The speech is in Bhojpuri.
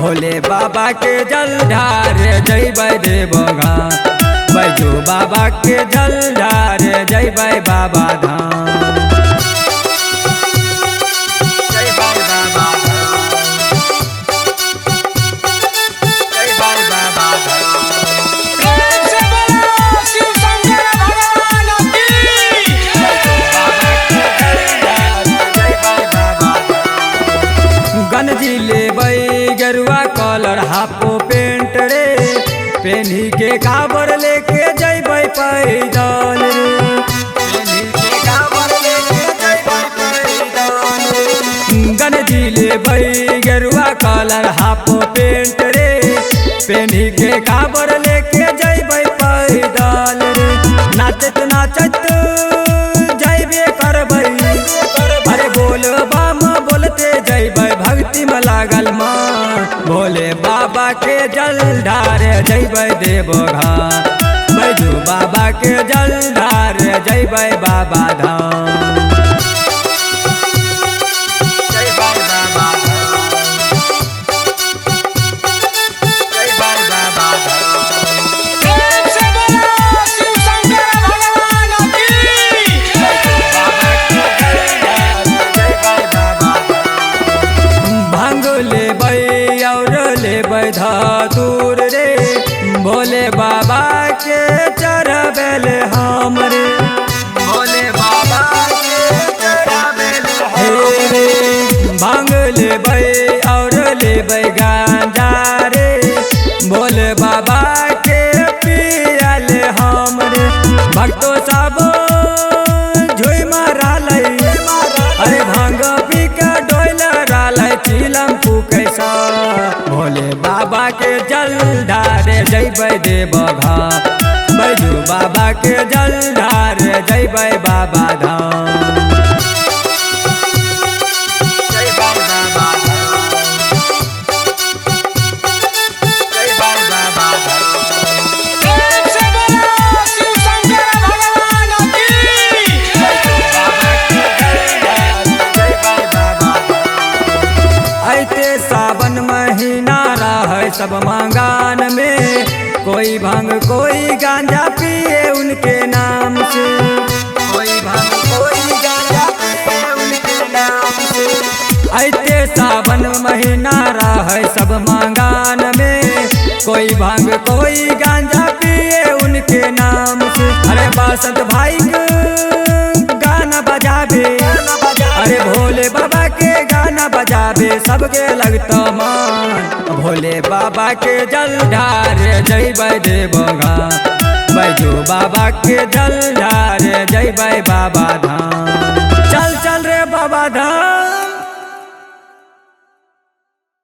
भोले बाबा के जल ढार जइबै देवघर। बैजू बाबा के जल ढार जइबै बाबा धाम। गंजी लेबै गेरुआ कलर हाफो पेंट रे, पेन्ही के काबर लेके जइबै पैदल रे। गंजी लेबै गेरुआ कलर हाफो पेंट रे, पेन्ही के काबर लेके जइबै पैदल रे। नाचत नाचत जइबे करबै, अरे बोल बम बोलते जइबै भक्ति में लागल मन। भोले बाबा के जल ढार जइबै देवघर। बैजू बाबा के जल ढार जइबै बाबा धाम। धतूर रे, भोले बाबा के चढ़बेल हमरे। भोले बाबा के चढ़बेल रे, भांग लेबै और लेबै गांजा रे। भोले बाबा के पियल हमरे। भक्तो सब झुम रहलै, अरे भांग पी के डोल रहलै चिलम फूकै। भोले बाबा के जल ढार जइबै देवघर। बैजू बाबा के जल ढार जइबै बाबा धाम। सावन महीना रहे सब मंगान में, कोई भांग कोई गांजा पिए उनके नाम से। कोई भांग कोई गांजा पिए उनके नाम से। ऐते सावन महीना रहे सब मंगान में, कोई भांग कोई गांजा पिए उनके नाम से। अरे बसंत भाई गाना बजाबे, अरे भोले बाबा के गाना बजाबे सबके लगता मन। भोले बाबा के जल ढार जइबै देवघर। बैजू बाबा के जल ढार जइबै बाबा धाम। चल चल रे बाबा धाम।